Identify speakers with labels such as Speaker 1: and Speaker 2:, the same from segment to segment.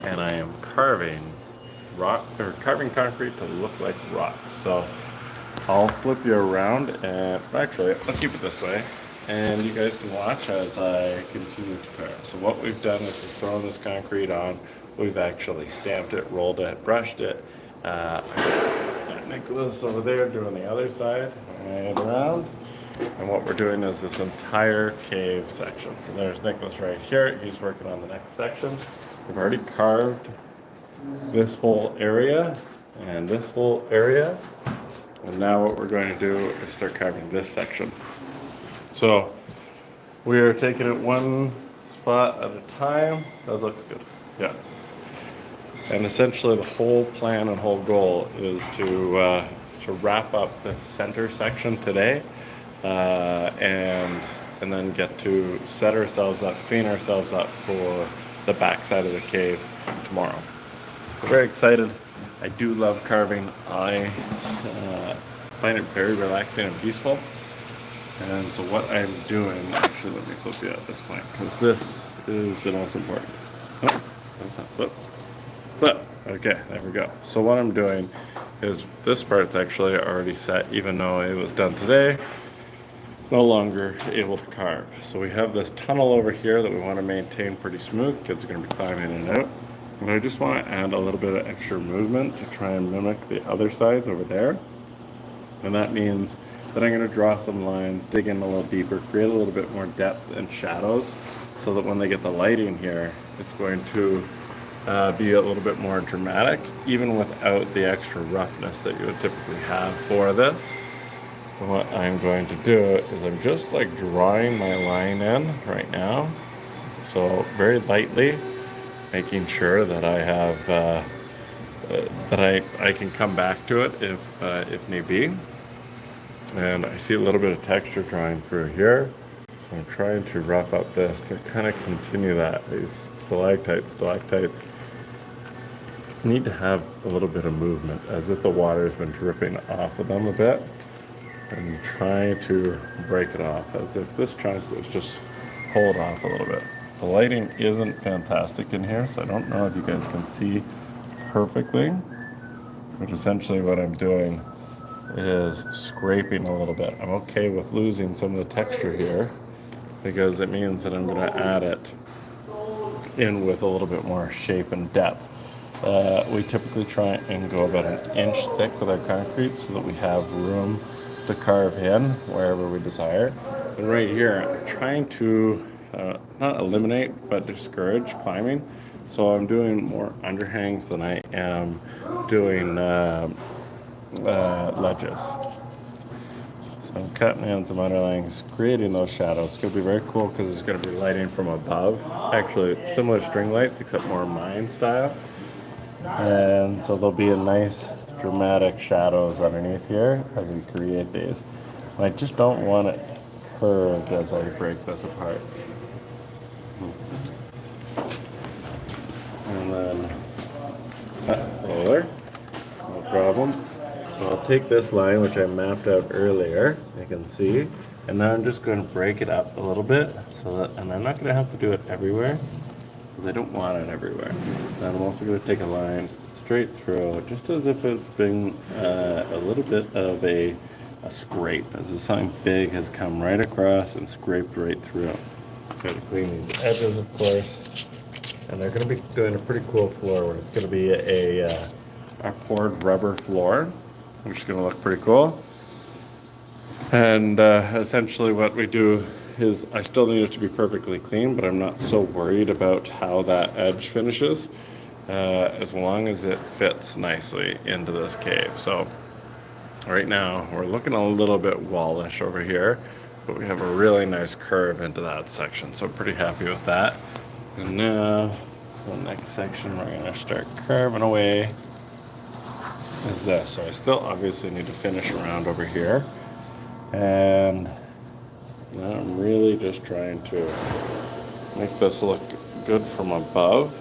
Speaker 1: and I am carving carving concrete to look like rock. So I'll flip you around, and actually I'll keep it this way, and you guys can watch as I continue to carve. So what we've done is we've thrown this concrete on, we've actually stamped it, rolled it, brushed it. Nicholas over there doing the other side, and around. And what we're doing is this entire cave section. So there's Nicholas right here. He's working on the next section. We've already carved this whole area and this whole area. And now what we're going to do is start carving this section. So we are taking it one spot at a time. That looks good. Yeah. And essentially the whole plan and whole goal is to wrap up the center section today. And then get to set ourselves up, clean ourselves up for the back side of the cave tomorrow. We're very excited. I do love carving. I find it very relaxing and peaceful. And so what I'm doing, actually let me flip you at this point, because this is the most important. Oh, that's up. What's up? Okay, there we go. So what I'm doing is this part's actually already set, even though it was done today. No longer able to carve. So we have this tunnel over here that we want to maintain pretty smooth. Kids are going to be climbing in and out. And I just want to add a little bit of extra movement to try and mimic the other sides over there. And that means that I'm going to draw some lines, dig in a little deeper, create a little bit more depth and shadows so that when they get the light in here, it's going to be a little bit more dramatic, even without the extra roughness that you would typically have for this. What I'm going to do is I'm just like drawing my line in right now. So very lightly, making sure that I have, that I can come back to it if need be. And I see a little bit of texture drawing through here. So I'm trying to rough up this to kind of continue that. These stalactites need to have a little bit of movement as if the water has been dripping off of them a bit. And try to break it off as if this chunk was just pulled off a little bit. The lighting isn't fantastic in here, so I don't know if you guys can see perfectly. But essentially what I'm doing is scraping a little bit. I'm okay with losing some of the texture here because it means that I'm going to add it in with a little bit more shape and depth. We typically try and go about 1 inch thick with our concrete so that we have room to carve in wherever we desire. And right here, I'm trying to not eliminate, but discourage climbing. So I'm doing more underhangs than I am doing ledges. So I'm cutting in some underlings, creating those shadows. It's going to be very cool because it's going to be lighting from above. Actually, similar to string lights, except more mine style. And so there'll be a nice dramatic shadows underneath here as we create these. And I just don't want it curved as I break this apart. And then roller, no problem. So I'll take this line, which I mapped out earlier, you can see, and now I'm just going to break it up a little bit, so that, and I'm not going to have to do it everywhere, because I don't want it everywhere. And I'm also going to take a line straight through, just as if it's been a little bit of a scrape, as if something big has come right across and scraped right through. Got to clean these edges, of course, and they're going to be doing a pretty cool floor where it's going to be a poured rubber floor, which is going to look pretty cool. And essentially what we do is I still need it to be perfectly clean, but I'm not so worried about how that edge finishes as long as it fits nicely into this cave. So right now we're looking a little bit wallish over here, but we have a really nice curve into that section, so I'm pretty happy with that. And now the next section we're going to start carving away is this. So I still obviously need to finish around over here, and now I'm really just trying to make this look good from above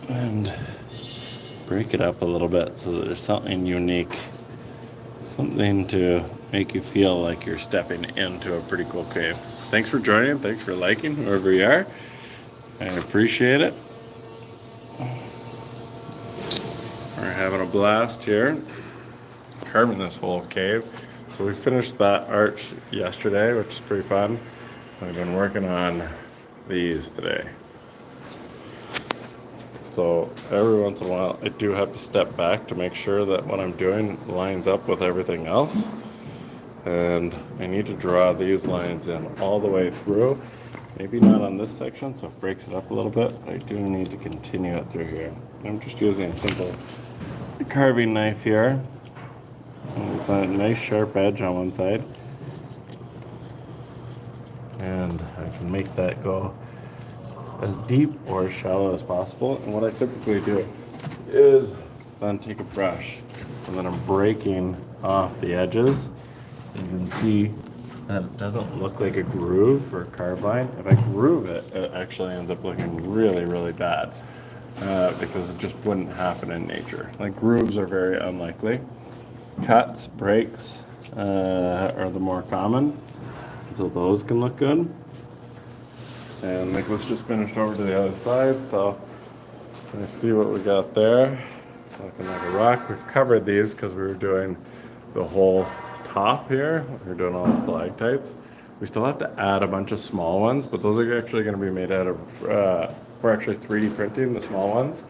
Speaker 1: and break it up a little bit so that there's something unique, something to make you feel like you're stepping into a pretty cool cave. Thanks for joining, thanks for liking wherever you are, I appreciate it. We're having a blast here, carving this whole cave. So we finished that arch yesterday, which is pretty fun. I've been working on these today. So every once in a while, I do have to step back to make sure that what I'm doing lines up with everything else. And I need to draw these lines in all the way through. Maybe not on this section, so it breaks it up a little bit. I do need to continue it through here. I'm just using a simple carving knife here. And it's a nice sharp edge on one side. And I can make that go as deep or as shallow as possible. And what I typically do is then take a brush and then I'm breaking off the edges. You can see that it doesn't look like a groove or a carve line. If I groove it, it actually ends up looking really, really bad because it just wouldn't happen in nature. Like grooves are very unlikely. Cuts, breaks are the more common, so those can look good. And Nicholas just finished over to the other side, so let's see what we got there. Looking like a rock. We've covered these because we were doing the whole top here. We were doing all the stalactites. We still have to add a bunch of small ones, but those are actually going to be made out of, we're actually 3D printing the small ones,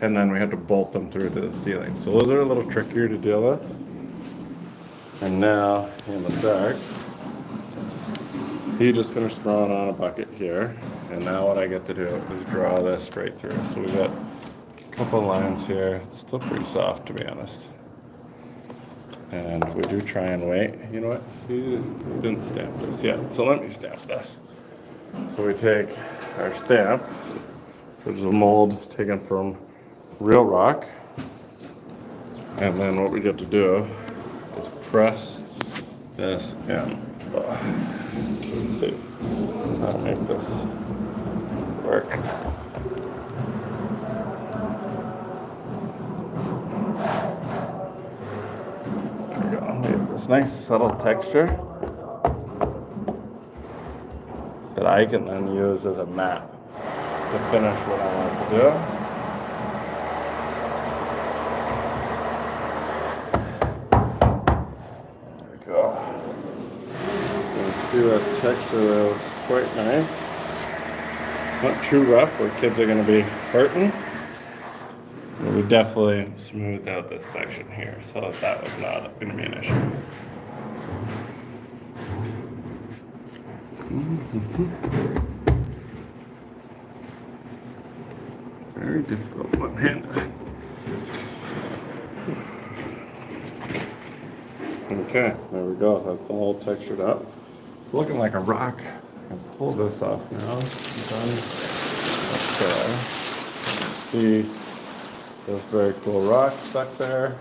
Speaker 1: and then we have to bolt them through to the ceiling. So those are a little trickier to deal with. And now, in the dark, he just finished throwing on a bucket here, and now what I get to do is draw this straight through. So we got a couple lines here. It's still pretty soft, to be honest. And we do try and wait. You know what? He didn't stamp this yet, so let me stamp this. So we take our stamp, which is a mold taken from real rock, and then what we get to do is press this in. Let's see how to make this work. There we go. We have this nice subtle texture that I can then use as a map to finish what I want to do. The texture is quite nice. Not too rough where kids are going to be hurting. But we definitely smoothed out this section here, so that was not going to be an issue. Very difficult one-handed. Okay, there we go. That's all textured up. It's looking like a rock. I can pull this off now. Done. Okay. Let's see this very cool rock stuck there.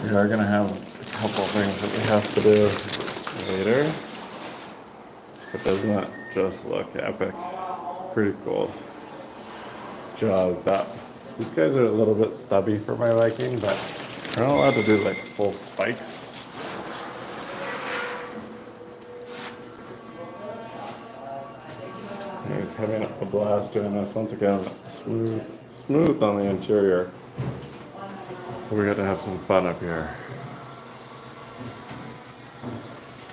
Speaker 1: We are going to have a couple things that we have to do later. But doesn't that just look epic? Pretty cool. Jazzed up. These guys are a little bit stubby for my liking, but we're not allowed to do like full spikes. He's having a blast doing this. Once again, smooth on the interior. We're going to have some fun up here.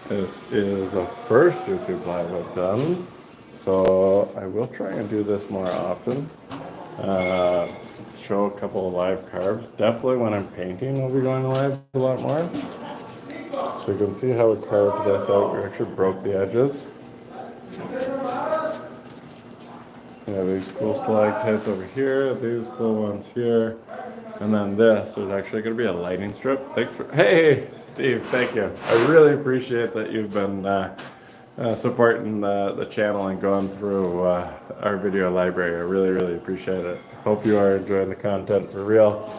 Speaker 1: This is the first YouTube live I've done, so I will try and do this more often. Show a couple of live carves. Definitely when I'm painting, I'll be going live a lot more. So you can see how we carved this out. We actually broke the edges. You know, these cool stalactites over here, these cool ones here, and then this, there's actually going to be a lighting strip. Thanks for, hey, Steve, thank you. I really appreciate that you've been supporting the channel and going through our video library. I really, really appreciate it. Hope you are enjoying the content for real.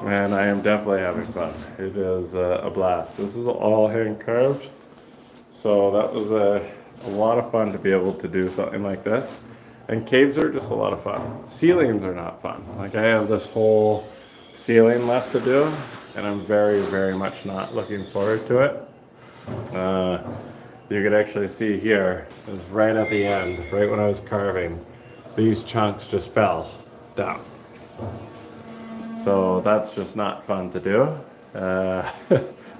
Speaker 1: And I am definitely having fun. It is a blast. This is all hand carved. So that was a lot of fun to be able to do something like this. And caves are just a lot of fun. Ceilings are not fun. Like I have this whole ceiling left to do, and I'm very, very much not looking forward to it. you could actually see here is right at the end, right when I was carving, these chunks just fell down. So that's just not fun to do.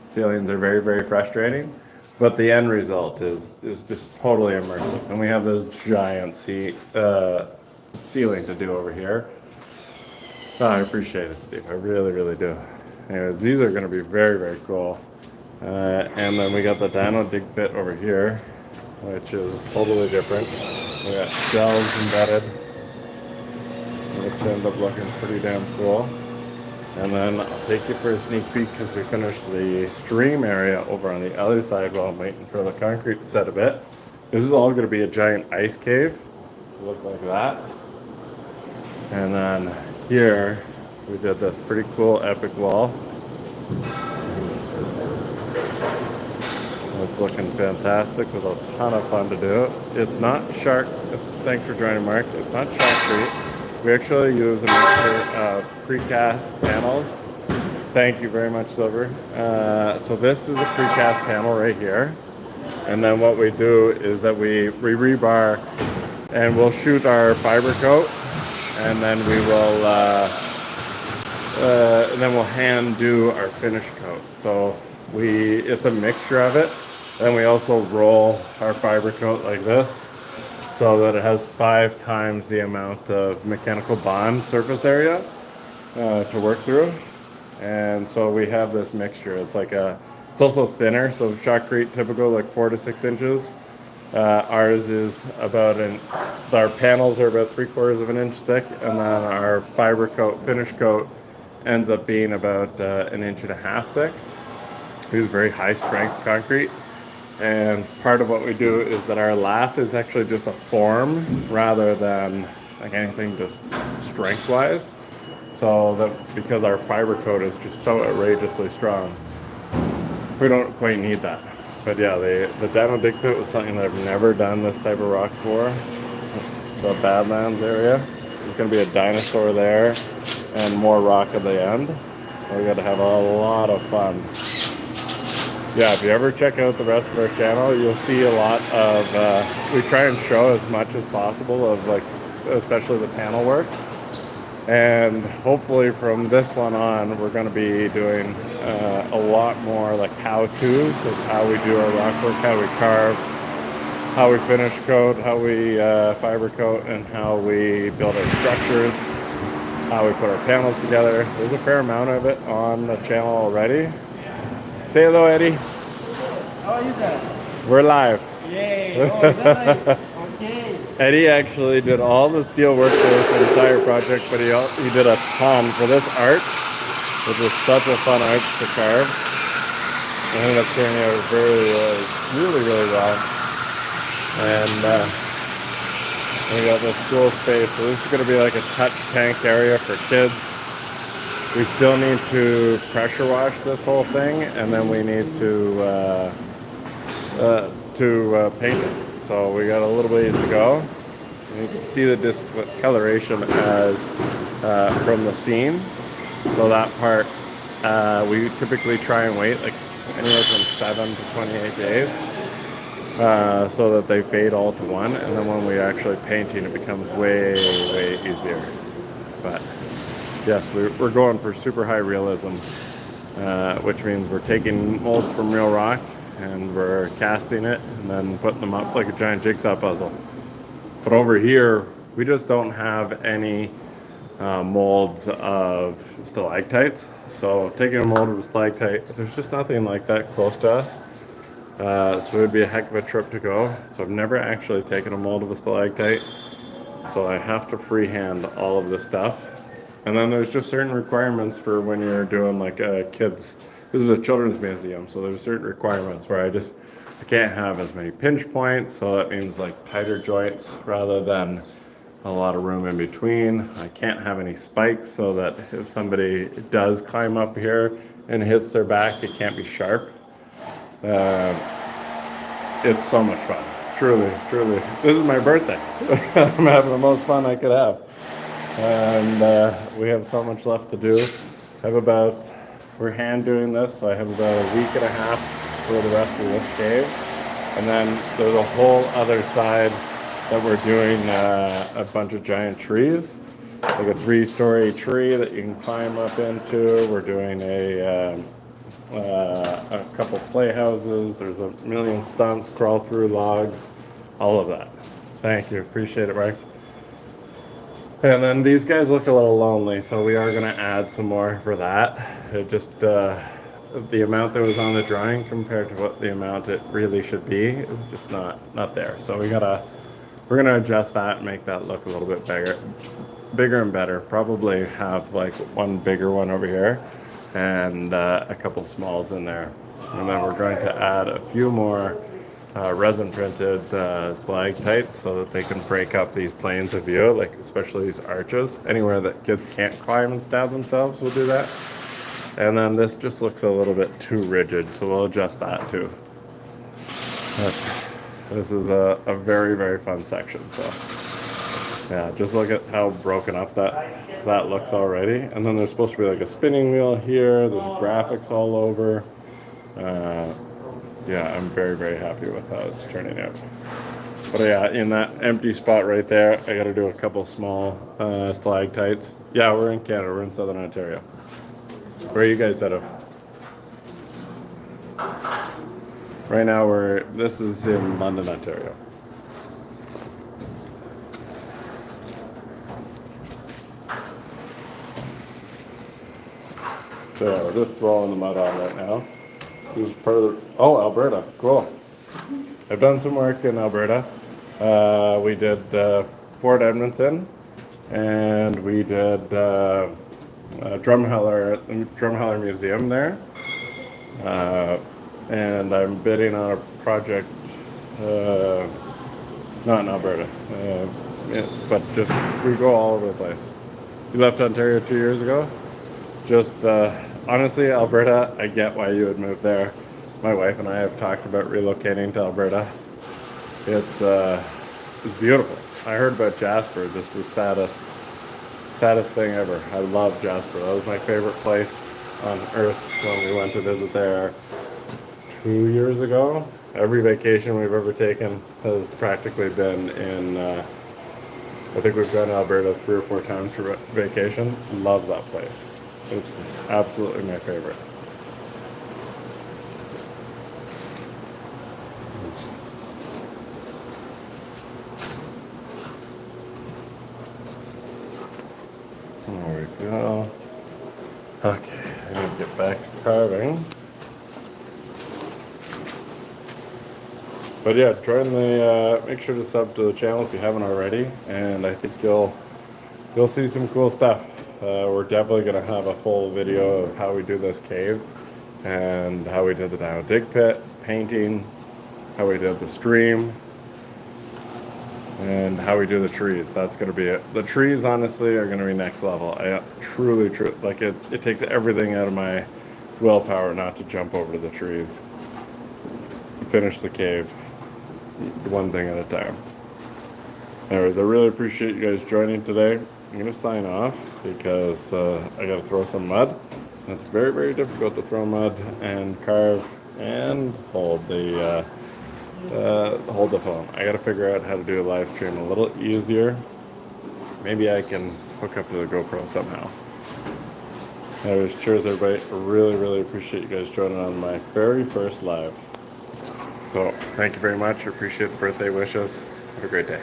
Speaker 1: Ceilings are very, very frustrating, but the end result is just totally immersive. And we have this giant ceiling to do over here. Oh, I appreciate it, Steve. I really, really do. Anyways, these are going to be very, very cool. And then we got the Dino Dig Pit over here, which is totally different. We got shelves embedded, which end up looking pretty damn cool. And then I'll take you for a sneak peek because we finished the stream area over on the other side while I'm waiting for the concrete to set a bit. This is all going to be a giant ice cave. Look like that. And then here we did this pretty cool epic wall. It's looking fantastic. It was a ton of fun to do. It's not shark. Thanks for joining, Mark. It's not shark-free. We actually use a mixture of precast panels. Thank you very much, Silver. So this is a precast panel right here. And then what we do is that we rebar and we'll shoot our fiber coat, and then we will we'll hand do our finish coat. So it's a mixture of it. Then we also roll our fiber coat like this, so that it has 5 times the amount of mechanical bond surface area to work through. And so we have this mixture. It's also thinner, so shotcrete typical like 4 to 6 inches. Ours is our panels are about 3/4 of an inch thick, and then our fiber coat, finish coat, ends up being about 1.5 inches thick. We use very high strength concrete. And part of what we do is that our lath is actually just a form rather than like anything just strength wise. So that because our fiber coat is just so outrageously strong, we don't quite need that. But yeah, the Dino Dig Pit was something that I've never done this type of rock for. The Badlands area. There's going to be a dinosaur there and more rock at the end. We got to have a lot of fun. Yeah, if you ever check out the rest of our channel, you'll see a lot of, we try and show as much as possible of like, especially the panel work. And hopefully from this one on, we're going to be doing a lot more like how-tos of how we do our rock work, how we carve, how we finish coat, how we fiber coat, and how we build our structures, how we put our panels together. There's a fair amount of it on the channel already. Say hello, Eddie.
Speaker 2: How is that?
Speaker 1: We're live.
Speaker 2: Yay! Oh, is that right? Okay.
Speaker 1: Eddie actually did all the steel work for this entire project, but he did a ton for this art, which is such a fun art to carve. It ended up turning out really, really well. And we got this cool space. So this is going to be like a touch tank area for kids. We still need to pressure wash this whole thing, and then we need to paint it. So we got a little ways to go. And you can see the discoloration as from the seam. So that part, we typically try and wait like anywhere from 7 to 28 days so that they fade all to one. And then when we actually painting, it becomes way, way easier. But yes, we're going for super high realism, which means we're taking molds from real rock and we're casting it and then putting them up like a giant jigsaw puzzle. But over here, we just don't have any molds of stalactites. So taking a mold of a stalactite, there's just nothing like that close to us. So it would be a heck of a trip to go. So I've never actually taken a mold of a stalactite. So I have to freehand all of this stuff. And then there's just certain requirements for when you're doing like kids. This is a children's museum, so there's certain requirements where I can't have as many pinch points, so that means like tighter joints rather than a lot of room in between. I can't have any spikes, so that if somebody does climb up here and hits their back, it can't be sharp. It's so much fun. Truly, truly. This is my birthday. I'm having the most fun I could have. And we have so much left to do. We're hand doing this, so I have about a week and a half for the rest of this cave. And then there's a whole other side that we're doing a bunch of giant trees, like a 3-story tree that you can climb up into. We're doing a couple playhouses. There's a million stumps, crawl through logs, all of that. Thank you, appreciate it, Mike. And then these guys look a little lonely, so we are gonna add some more for that. It just the amount that was on the drawing compared to what the amount it really should be is just not there. So we're gonna adjust that and make that look a little bit bigger and better. Probably have like one bigger one over here and a couple smalls in there. And then we're going to add a few more resin printed stalactites so that they can break up these planes of view, like especially these arches. Anywhere that kids can't climb and stab themselves, we'll do that. And then this just looks a little bit too rigid, so we'll adjust that too. But this is a very, very fun section. So yeah, just look at how broken up that looks already. And then there's supposed to be like a spinning wheel here. There's graphics all over. Yeah, I'm very, very happy with how it's turning out. But yeah, in that empty spot right there, I got to do a couple small stalactites. Yeah, we're in Canada. We're in Southern Ontario. Where are you guys out of? Right now this is in London, Ontario. So we're just throwing the mud on right now. This is part of Alberta, cool. I've done some work in Alberta. We did Fort Edmonton, and we did Drumheller Museum there. And I'm bidding on a project, not in Alberta, but just we go all over the place. You left Ontario 2 years ago. Just honestly, Alberta, I get why you would move there. My wife and I have talked about relocating to Alberta. It's beautiful. I heard about Jasper, just the saddest thing ever. I love Jasper. That was my favorite place on earth when we went to visit there 2 years ago. Every vacation we've ever taken has practically been in, I think we've gone to Alberta 3 or 4 times for vacation. Love that place. It's absolutely my favorite. There we go. Okay, I need to get back to carving. But yeah, join make sure to sub to the channel if you haven't already, and I think you'll see some cool stuff. We're definitely going to have a full video of how we do this cave and how we did the down dig pit, painting, how we did the stream, and how we do the trees. That's going to be it. The trees, honestly, are going to be next level. I truly, like it takes everything out of my willpower not to jump over to the trees. Finish the cave one thing at a time. Anyways, I really appreciate you guys joining today. I'm going to sign off because I got to throw some mud. It's very, very difficult to throw mud and carve and hold the phone. I got to figure out how to do a live stream a little easier. Maybe I can hook up to the GoPro somehow. Anyways, cheers everybody. I really, really appreciate you guys joining on my very first live. So thank you very much. I appreciate the birthday wishes. Have a great day.